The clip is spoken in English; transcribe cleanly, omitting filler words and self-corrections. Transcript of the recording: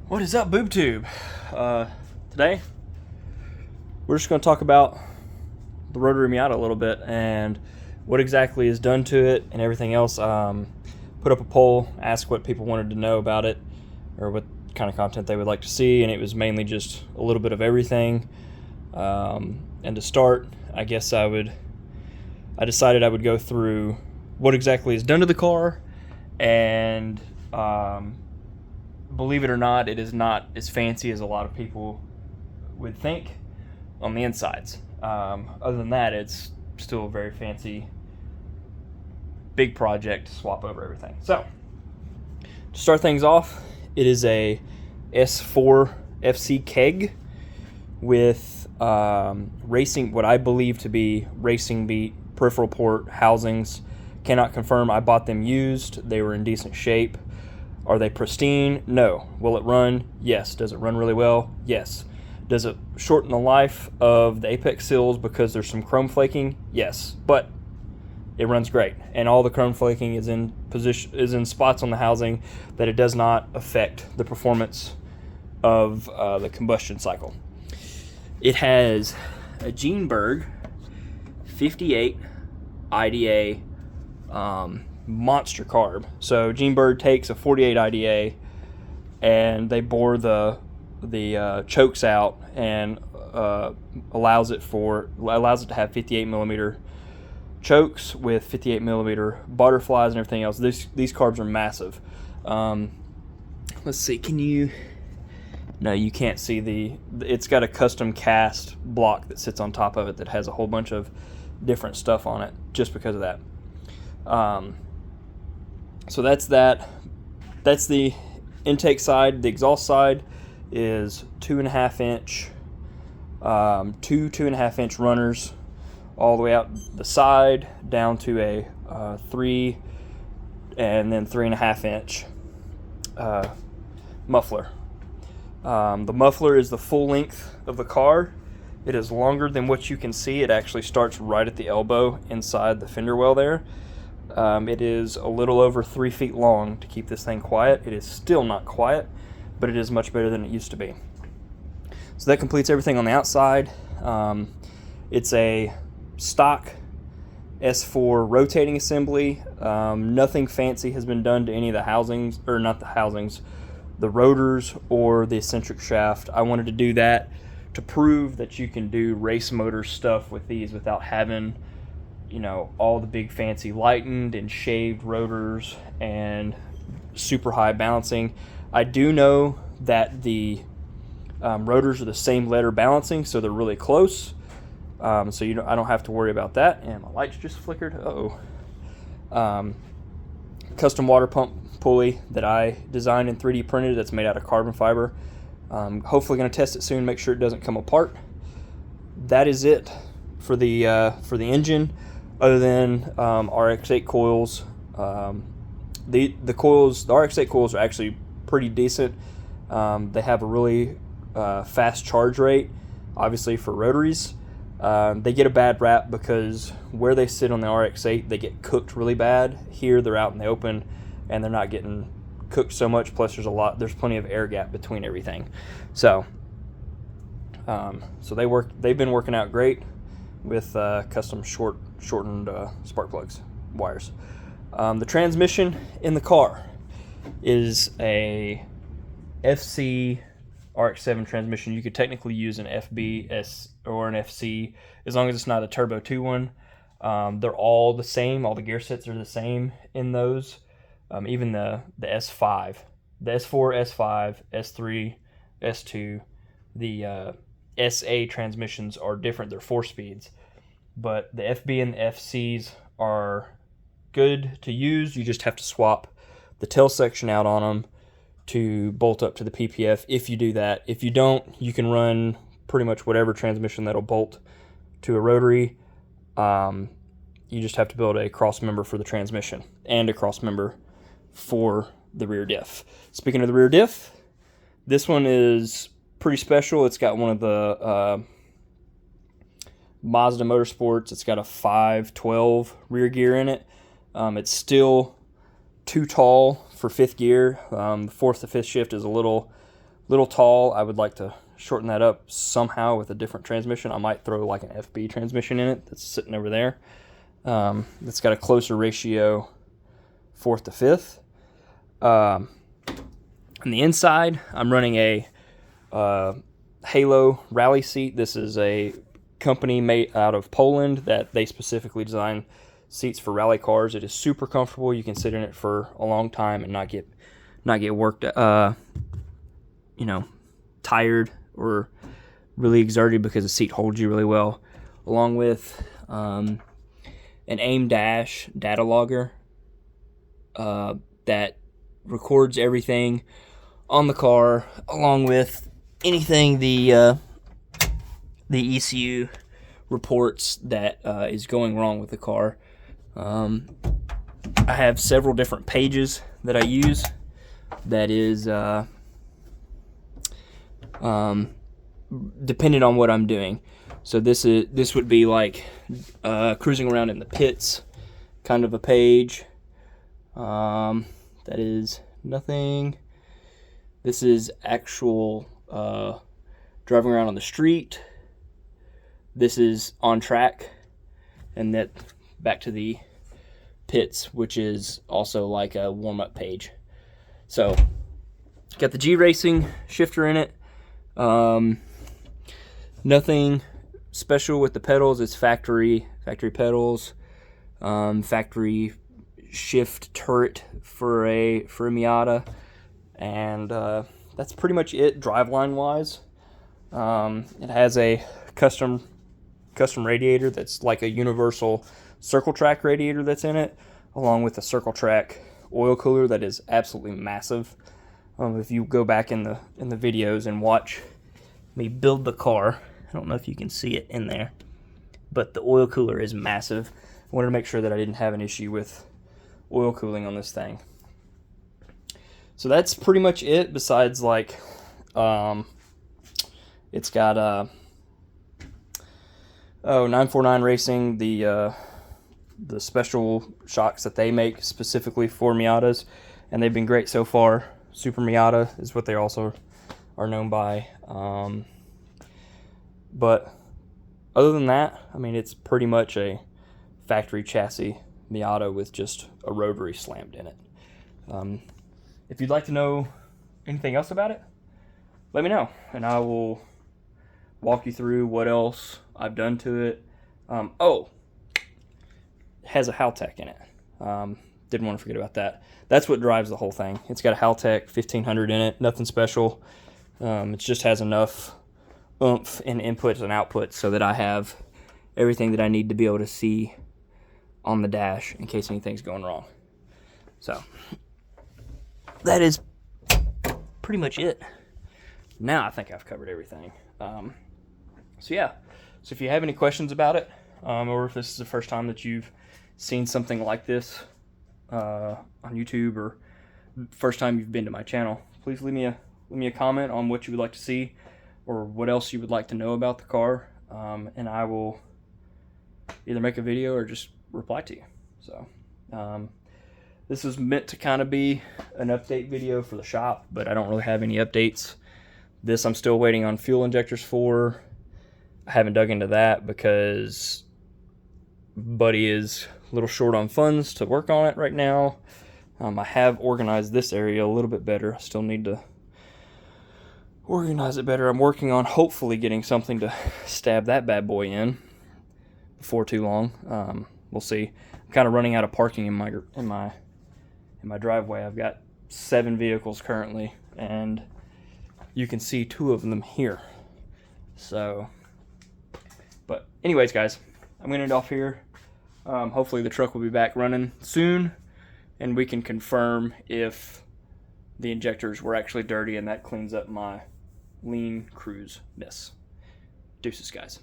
What is up, BoobTube? Today, we're just going to talk about the Rotary Miata a little bit and what exactly is done to it and everything else. Put up a poll, asked what people wanted to know about it or what kind of content they would like to see, and it was mainly just a little bit of everything. And to start, I guess I decided I would go through what exactly is done to the car, and believe it or not, it is not as fancy as a lot of people would think on the insides. Other than that, it's still a very fancy, big project to swap over everything. So, to start things off, it is a S4 FC keg with racing, what I believe to be racing beat peripheral port housings. Cannot confirm. I bought them used. They were in decent shape. Are they pristine? No. Will it run? Yes. Does it run really well? Yes. Does it shorten the life of the apex seals because there's some chrome flaking? Yes. But it runs great, and all the chrome flaking is in spots on the housing that it does not affect the performance of the combustion cycle. It has a Geenberg 58 IDA monster carb. So Geenberg takes a 48 IDA and they bore the chokes out and allows it to have 58 millimeter chokes with 58 millimeter butterflies and everything else. These carbs are massive. Let's see, no, you can't see it's got a custom cast block that sits on top of it that has a whole bunch of different stuff on it just because of that. So that's that. That's the intake side. The exhaust side is 2.5 inch, two 2.5 inch runners all the way out the side down to a 3 and then 3.5 inch muffler. The muffler is the full length of the car. It is longer than what you can see. It actually starts right at the elbow inside the fender well there. It is a little over 3 feet long to keep this thing quiet. It is still not quiet, but it is much better than it used to be. So that completes everything on the outside. It's a stock S4 rotating assembly. Nothing fancy has been done to any of the housings, or not the housings, the rotors or the eccentric shaft. I wanted to do that to prove that you can do race motor stuff with these without having, all the big fancy lightened and shaved rotors and super high balancing. I do know that the rotors are the same letter balancing, so they're really close. So I don't have to worry about that. And my lights just flickered. Custom water pump pulley that I designed and 3D printed. That's made out of carbon fiber. Hopefully going to test it soon, make sure it doesn't come apart. That is it for the engine, other than RX-8 coils. The RX-8 coils are actually pretty decent. They have a really fast charge rate, obviously for rotaries. They get a bad rap because where they sit on the RX-8, they get cooked really bad. Here they're out in the open and they're not getting cooked so much, plus there's plenty of air gap between everything. So they've been working out great with custom shortened spark plugs wires. The transmission in the car is a FC RX-7 transmission. You could technically use an FB or an FC as long as it's not a turbo 2 one. They're all the same. All the gear sets are the same in those. Even the S5, the S4, S5, S3, S2, the SA transmissions are different. They're 4 speeds, but the FB and the FCs are good to use. You just have to swap the tail section out on them to bolt up to the PPF if you do that. If you don't, you can run pretty much whatever transmission that'll bolt to a rotary. You just have to build a cross member for the transmission and a cross member for the rear diff. Speaking of the rear diff, this one is pretty special. It's got one of the Mazda Motorsports. It's got a 512 rear gear in it. It's still too tall for fifth gear. The fourth to fifth shift is a little Little tall. I would like to shorten that up somehow with a different transmission. I might throw like an FB transmission in it that's sitting over there. That's got a closer ratio 4th to 5th. On the inside, I'm running a Halo rally seat. This is a company made out of Poland that they specifically design seats for rally cars. It is super comfortable. You can sit in it for a long time and not get worked, tired or really exerted, because the seat holds you really well. Along with an AIM dash data logger that records everything on the car, along with anything the ECU reports that is going wrong with the car. I have several different pages that I use. That is dependent on what I'm doing. So this would be like cruising around in the pits kind of a page. That is nothing. This is actual driving around on the street. This is on track, and that back to the pits, which is also like a warm-up page. So got the G Racing shifter in it. Nothing special with the pedals. It's factory pedals, factory shift turret for a Miata, and that's pretty much it driveline wise. It has a custom radiator that's like a universal circle track radiator that's in it, along with a circle track oil cooler that is absolutely massive. If you go back in the videos and watch me build the car, I don't know if you can see it in there, but the oil cooler is massive. I wanted to make sure that I didn't have an issue with oil cooling on this thing. So that's pretty much it, besides like it's got 949 Racing, the special shocks that they make specifically for Miatas, and they've been great so far. Super Miata is what they also are known by. But other than that, I mean, it's pretty much a factory chassis Miata with just a rotary slammed in it. If you'd like to know anything else about it, let me know, and I will walk you through what else I've done to it. It has a Haltech in it. Didn't want to forget about that. That's what drives the whole thing. It's got a Haltech 1500 in it, nothing special. It just has enough oomph in inputs and outputs so that I have everything that I need to be able to see on the dash in case anything's going wrong. So that is pretty much it. Now I think I've covered everything. So if you have any questions about it, or if this is the first time that you've seen something like this on YouTube, or first time you've been to my channel, please leave me a comment on what you would like to see or what else you would like to know about the car, and I will either make a video or just reply to you. So this was meant to kind of be an update video for the shop, but I don't really have any updates. This I'm still waiting on fuel injectors for. I haven't dug into that because Buddy is a little short on funds to work on it right now. I have organized this area a little bit better. I still need to organize it better. I'm working on hopefully getting something to stab that bad boy in before too long. We'll see. I'm kind of running out of parking in my driveway. I've got 7 vehicles currently, and you can see 2 of them here. So, but anyways, guys, I'm gonna end off here. Hopefully the truck will be back running soon, and we can confirm if the injectors were actually dirty, and that cleans up my lean cruise mess. Deuces, guys.